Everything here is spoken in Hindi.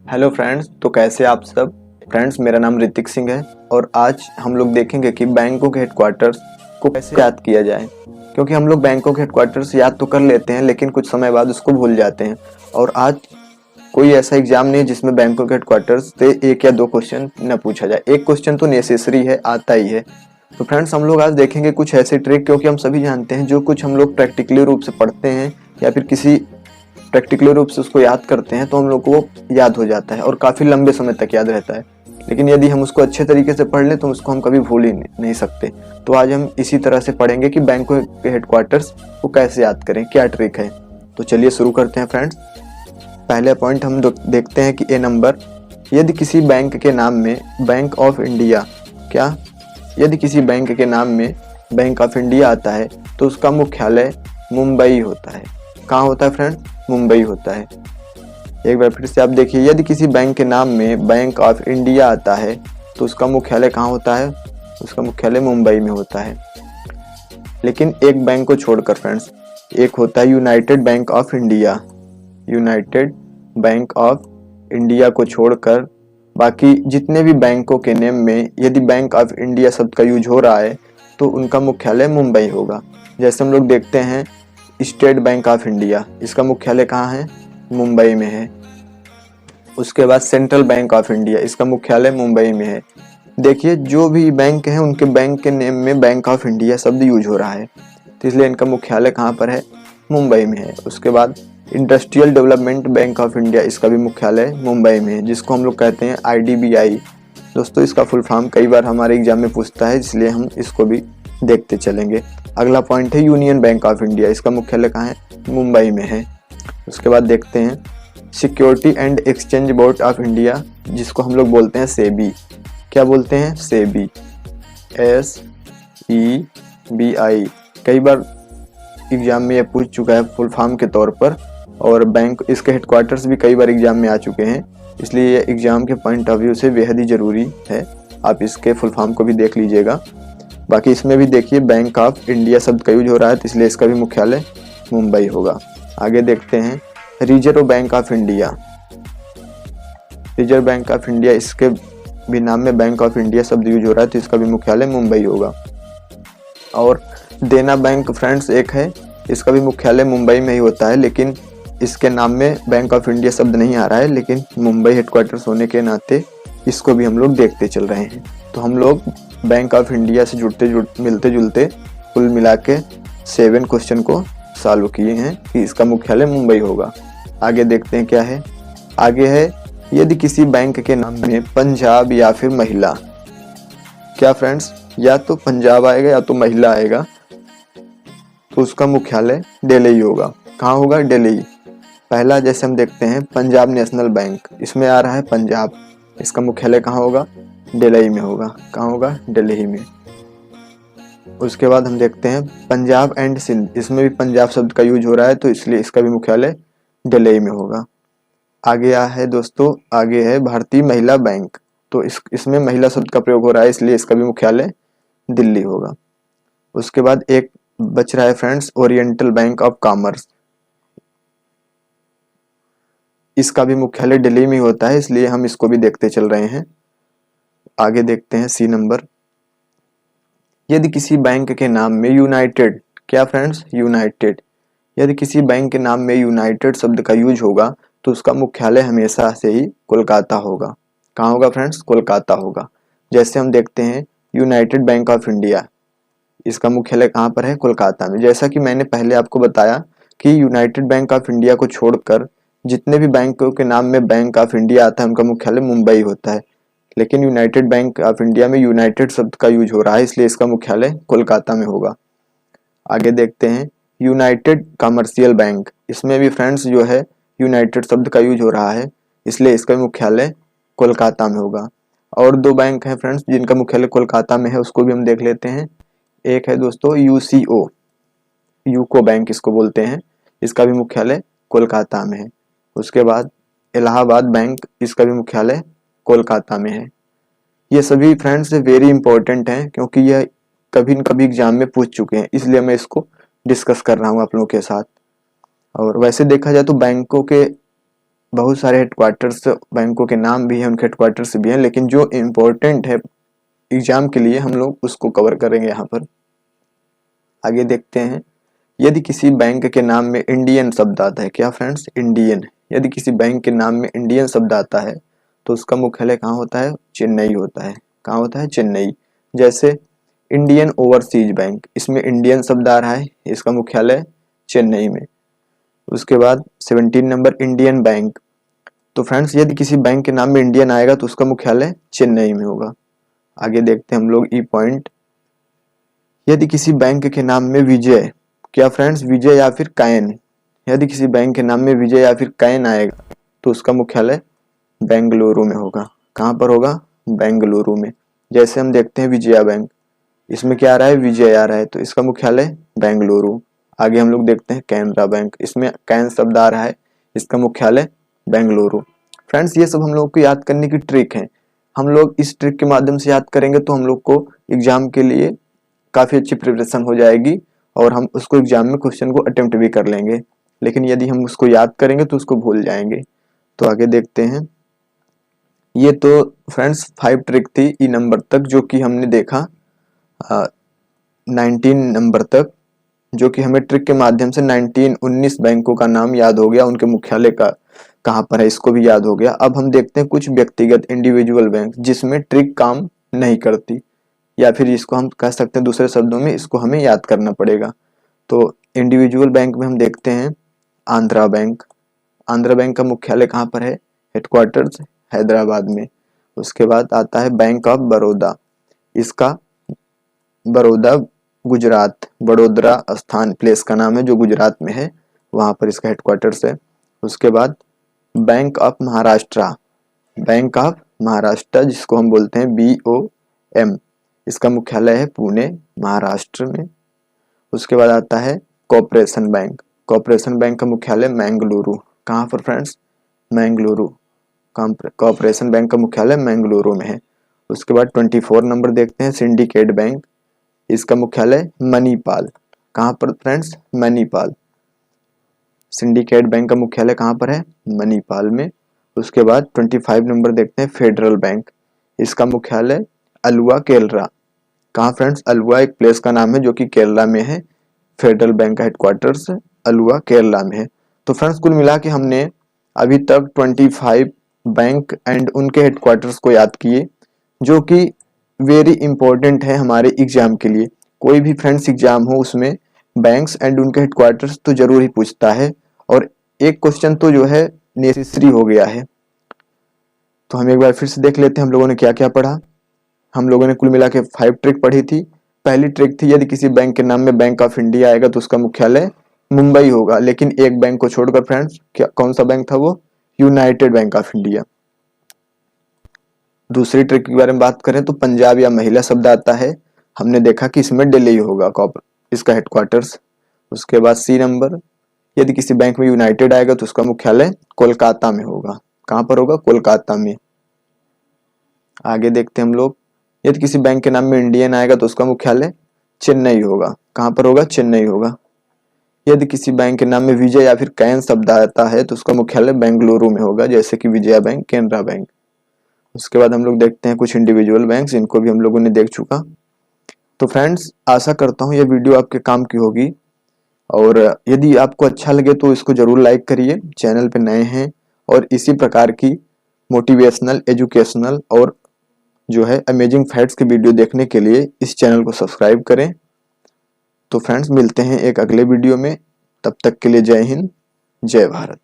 हेलो फ्रेंड्स, तो कैसे आप सब फ्रेंड्स। मेरा नाम ऋतिक सिंह है और आज हम लोग देखेंगे कि बैंकों के हेडक्वार्टर्स को कैसे याद किया जाए। क्योंकि हम लोग बैंकों के हेडक्वार्टर्स याद तो कर लेते हैं लेकिन कुछ समय बाद उसको भूल जाते हैं। और आज कोई ऐसा एग्जाम नहीं है जिसमें बैंकों के हेडक्वार्टर्स से एक या दो क्वेश्चन न पूछा जाए। एक क्वेश्चन तो नेसेसरी है, आता ही है। तो फ्रेंड्स, हम लोग आज देखेंगे कुछ ऐसे ट्रिक, क्योंकि हम सभी जानते हैं जो कुछ हम लोग प्रैक्टिकली रूप से पढ़ते हैं या फिर किसी प्रैक्टिकल रूप से उसको याद करते हैं तो हम लोग को याद हो जाता है और काफ़ी लंबे समय तक याद रहता है। लेकिन यदि हम उसको अच्छे तरीके से पढ़ लें तो उसको हम कभी भूल ही नहीं सकते। तो आज हम इसी तरह से पढ़ेंगे कि बैंकों के हेडक्वार्टर्स को कैसे याद करें, क्या ट्रिक है। तो चलिए शुरू करते हैं फ्रेंड्स। पहले पॉइंट हम देखते हैं कि ए नंबर, यदि किसी बैंक के नाम में बैंक ऑफ इंडिया, क्या यदि किसी बैंक के नाम में बैंक ऑफ इंडिया आता है तो उसका मुख्यालय मुंबई होता है। कहाँ होता है फ्रेंड्स? मुंबई होता है। एक बार फिर से आप देखिए, यदि किसी बैंक के नाम में बैंक ऑफ इंडिया आता है तो उसका मुख्यालय कहाँ होता है? उसका मुख्यालय मुंबई में होता है। लेकिन एक बैंक को छोड़कर फ्रेंड्स, एक होता है United bank of India. United bank of India को छोड़कर बाकी जितने भी बैंकों के नेम में यदि बैंक ऑफ इंडिया शब्द का यूज हो रहा है तो उनका मुख्यालय मुंबई होगा। जैसे हम लोग देखते हैं स्टेट बैंक ऑफ इंडिया, इसका मुख्यालय कहाँ है? मुंबई में है। उसके बाद सेंट्रल बैंक ऑफ इंडिया, इसका मुख्यालय मुंबई में है। देखिए, जो भी बैंक है उनके बैंक के नेम में बैंक ऑफ इंडिया शब्द यूज हो रहा है, तो इसलिए इनका मुख्यालय कहाँ पर है? मुंबई में है। उसके बाद industrial development bank of India, इसका भी मुख्यालय मुंबई में है, जिसको हम लोग कहते हैं IDBI। दोस्तों, इसका फुल फॉर्म कई बार हमारे एग्जाम में पूछता है, इसलिए हम इसको भी देखते चलेंगे। अगला पॉइंट है यूनियन बैंक ऑफ इंडिया, इसका मुख्यालय कहाँ है? मुंबई में है। उसके बाद देखते हैं security and exchange board of India, जिसको हम लोग बोलते हैं सेबी। क्या बोलते हैं? सेबी, SEBI। कई बार एग्जाम में ये पूछ चुका है फुल फॉर्म के तौर पर, और बैंक इसके हेडक्वार्टर्स भी कई बार एग्जाम में आ चुके हैं, इसलिए ये एग्जाम के पॉइंट ऑफ व्यू से बेहद ही जरूरी है। आप इसके फुल फॉर्म को भी देख लीजिएगा। बाकी इसमें भी देखिए बैंक ऑफ इंडिया शब्द का यूज हो रहा है, तो इसलिए इसका भी मुख्यालय मुंबई होगा। आगे देखते हैं reserve bank of India. Reserve bank of India, इसके भी नाम में बैंक ऑफ इंडिया शब्द यूज हो रहा है, तो इसका भी मुख्यालय मुंबई होगा। और देना बैंक फ्रेंड्स एक है, इसका भी मुख्यालय मुंबई में ही होता है, लेकिन इसके नाम में बैंक ऑफ इंडिया शब्द नहीं आ रहा है, लेकिन मुंबई हेडक्वार्टर्स होने के नाते इसको भी हम लोग देखते चल रहे हैं। तो हम लोग बैंक ऑफ इंडिया से मिलते जुलते कुल मिला के 7 क्वेश्चन को सॉल्व किए हैं कि इसका मुख्यालय मुंबई होगा। आगे देखते हैं क्या है। आगे है, यदि किसी बैंक के नाम में पंजाब या फिर महिला, क्या फ्रेंड्स? या तो पंजाब आएगा या तो महिला आएगा, तो उसका मुख्यालय दिल्ली होगा। कहाँ होगा? दिल्ली। पहला जैसे हम देखते हैं पंजाब नेशनल बैंक, इसमें आ रहा है पंजाब, इसका मुख्यालय कहाँ होगा? दिल्ली में होगा। कहाँ होगा? दिल्ली में। उसके बाद हम देखते हैं पंजाब एंड सिंध, इसमें भी पंजाब शब्द का यूज हो रहा है, तो इसलिए इसका भी मुख्यालय दिल्ली में होगा। आगे है दोस्तों, आगे है भारतीय महिला बैंक, तो इसमें महिला शब्द का प्रयोग हो रहा है, इसलिए इसका भी मुख्यालय दिल्ली होगा। उसके बाद एक बच रहा है friends oriental bank of commerce, इसका भी मुख्यालय दिल्ली में होता है, इसलिए हम इसको भी देखते चल रहे हैं। आगे देखते हैं सी नंबर, यदि किसी बैंक के नाम में यूनाइटेड, क्या फ्रेंड्स? यूनाइटेड। यदि किसी बैंक के नाम में यूनाइटेड शब्द का यूज होगा तो उसका मुख्यालय हमेशा से ही कोलकाता होगा। कहाँ होगा फ्रेंड्स? कोलकाता होगा। जैसे हम देखते हैं यूनाइटेड बैंक ऑफ इंडिया, इसका मुख्यालय कहाँ पर है? कोलकाता में। जैसा कि मैंने पहले आपको बताया कि यूनाइटेड बैंक ऑफ इंडिया को छोड़कर जितने भी बैंकों के नाम में बैंक ऑफ इंडिया आता है उनका मुख्यालय मुंबई होता है, लेकिन यूनाइटेड बैंक ऑफ इंडिया में यूनाइटेड शब्द का यूज हो रहा है, इसलिए इसका मुख्यालय कोलकाता में होगा। आगे देखते हैं यूनाइटेड कमर्शियल बैंक, इसमें भी फ्रेंड्स जो है यूनाइटेड शब्द का यूज हो रहा है, इसलिए इसका मुख्यालय कोलकाता में होगा। और 2 बैंक हैं फ्रेंड्स जिनका मुख्यालय कोलकाता में है, उसको भी हम देख लेते हैं। एक है दोस्तों UCO, यूको बैंक इसको बोलते हैं, इसका भी मुख्यालय कोलकाता में है। उसके बाद इलाहाबाद बैंक, इसका भी मुख्यालय कोलकाता में है। ये सभी फ्रेंड्स वेरी इंपॉर्टेंट हैं क्योंकि यह कभी न कभी एग्जाम में पूछ चुके हैं, इसलिए मैं इसको डिस्कस कर रहा हूँ आप लोगों के साथ। और वैसे देखा जाए तो बैंकों के बहुत सारे हेडक्वार्टर्स बैंकों के नाम भी हैं, उनके हेडक्वार्टर्स भी हैं, लेकिन जो इम्पोर्टेंट है एग्जाम के लिए हम लोग उसको कवर करेंगे यहाँ पर। आगे देखते हैं, यदि किसी बैंक के नाम में इंडियन शब्द आता है, क्या फ्रेंड्स, इंडियन, यदि किसी बैंक के नाम में इंडियन शब्द आता है तो उसका मुख्यालय कहाँ होता है, चेन्नई होता है। कहाँ होता है, चेन्नई। जैसे इंडियन ओवरसीज बैंक, इसमें इंडियन शब्द आ रहा है, इसका मुख्यालय चेन्नई में। उसके बाद 17 नंबर इंडियन बैंक, तो फ्रेंड्स यदि किसी बैंक के नाम में इंडियन आएगा तो उसका मुख्यालय चेन्नई में होगा। आगे देखते हैं हम लोग ई पॉइंट, यदि किसी बैंक के नाम में विजय, क्या फ्रेंड्स, विजय या फिर कैन, यदि किसी बैंक के नाम में विजय या फिर कैन आएगा तो उसका मुख्यालय बेंगलुरु में होगा। कहाँ पर होगा, बेंगलुरु में। जैसे हम देखते हैं विजया बैंक, इसमें क्या आ रहा है, विजय आ रहा है, तो इसका मुख्यालय बेंगलुरु। आगे हम लोग देखते हैं कैनरा बैंक, इसमें कैन शब्द आ रहा है, इसका मुख्यालय बेंगलुरु। फ्रेंड्स ये सब हम लोग को याद करने की ट्रिक है, हम लोग इस ट्रिक के माध्यम से याद करेंगे तो हम लोग को एग्जाम के लिए काफ़ी अच्छी प्रिपरेशन हो जाएगी और हम उसको एग्जाम में क्वेश्चन को अटेम्प्ट भी कर लेंगे। लेकिन यदि हम उसको याद करेंगे तो उसको भूल जाएंगे। तो आगे देखते हैं, ये तो फ्रेंड्स 5 ट्रिक थी ई नंबर तक, जो कि हमने देखा 19 नंबर तक, जो कि हमें ट्रिक के माध्यम से 19 बैंकों का नाम याद हो गया, उनके मुख्यालय का कहाँ पर है इसको भी याद हो गया। अब हम देखते हैं कुछ व्यक्तिगत इंडिविजुअल बैंक जिसमें ट्रिक काम नहीं करती, या फिर इसको हम कह सकते हैं दूसरे शब्दों में इसको हमें याद करना पड़ेगा। तो इंडिविजुअल बैंक में हम देखते हैं आंध्रा बैंक, आंध्रा बैंक का मुख्यालय कहाँ पर है, हेडक्वार्टर्स हैदराबाद में। उसके बाद आता है बैंक ऑफ बड़ौदा, इसका बड़ौदा गुजरात, बड़ोदरा स्थान प्लेस का नाम है जो गुजरात में है, वहाँ पर इसका हेडक्वार्टर्स है। उसके बाद bank of Maharashtra, bank of Maharashtra जिसको हम बोलते हैं BOM, इसका मुख्यालय है पुणे महाराष्ट्र में। उसके बाद आता है कॉर्पोरेशन बैंक, कॉर्पोरेशन बैंक का मुख्यालय मैंगलुरु। कहाँ पर फ्रेंड्स, मैंगलुरु, कॉर्पोरेशन बैंक का मुख्यालय मैंगलुरु में है। उसके बाद 24 नंबर देखते हैं सिंडिकेट बैंक, इसका मुख्यालय मणिपाल। कहाँ पर फ्रेंड्स, मणिपाल। सिंडिकेट बैंक का मुख्यालय कहाँ पर है, मणिपाल में। उसके बाद 25 नंबर देखते हैं फेडरल बैंक, इसका मुख्यालय अलुवा केरला। कहाँ फ्रेंड्स, अलुवा एक प्लेस का नाम है जो कि केरला में है, फेडरल बैंक का हेडक्वार्टर्स अलुवा केरला में है। तो फ्रेंड्स कुल मिला के हमने अभी तक 25 बैंक एंड उनके हेडक्वार्टर्स को याद किए, जो कि वेरी इंपॉर्टेंट है हमारे एग्जाम के लिए। कोई भी फ्रेंड्स एग्जाम हो उसमें बैंक्स एंड उनके हेडक्वार्टर्स तो जरूर ही पूछता है, और एक क्वेश्चन तो जो है नेसेसरी हो गया है। तो हम एक बार फिर से देख लेते हैं हम लोगों ने क्या क्या पढ़ा। हम लोगों ने कुल मिला के 5 ट्रिक पढ़ी थी। पहली ट्रिक थी, यदि किसी बैंक के नाम में बैंक ऑफ इंडिया आएगा तो उसका मुख्यालय मुंबई होगा, लेकिन एक बैंक को छोड़कर फ्रेंड्स, क्या कौन सा बैंक था वो, यूनाइटेड बैंक ऑफ इंडिया। दूसरी ट्रिक के बारे में बात करें तो पंजाब या महिला शब्द आता है, हमने देखा कि इसमें दिल्ली होगा इसका हेडक्वार्टर्स। उसके बाद C नंबर, यदि किसी बैंक में यूनाइटेड आएगा तो उसका मुख्यालय कोलकाता में होगा। कहाँ पर होगा, कोलकाता में। आगे देखते हैं हम लोग, यदि किसी बैंक के नाम में इंडियन आएगा तो उसका मुख्यालय चेन्नई होगा। कहाँ पर होगा, चेन्नई होगा। यदि किसी बैंक के नाम में विजय या फिर कैन शब्द आता है तो उसका मुख्यालय बेंगलुरु में होगा, जैसे कि विजया बैंक, केनरा बैंक। उसके बाद हम लोग देखते हैं कुछ इंडिविजुअल बैंक्स, इनको भी हम लोगों ने देख चुका। तो फ्रेंड्स आशा करता हूँ ये वीडियो आपके काम की होगी, और यदि आपको अच्छा लगे तो इसको जरूर लाइक करिए, चैनल पे नए हैं और इसी प्रकार की मोटिवेशनल, एजुकेशनल और जो है अमेजिंग फैक्ट्स के वीडियो देखने के लिए इस चैनल को सब्सक्राइब करें। तो फ्रेंड्स मिलते हैं एक अगले वीडियो में, तब तक के लिए जय हिंद, जय भारत।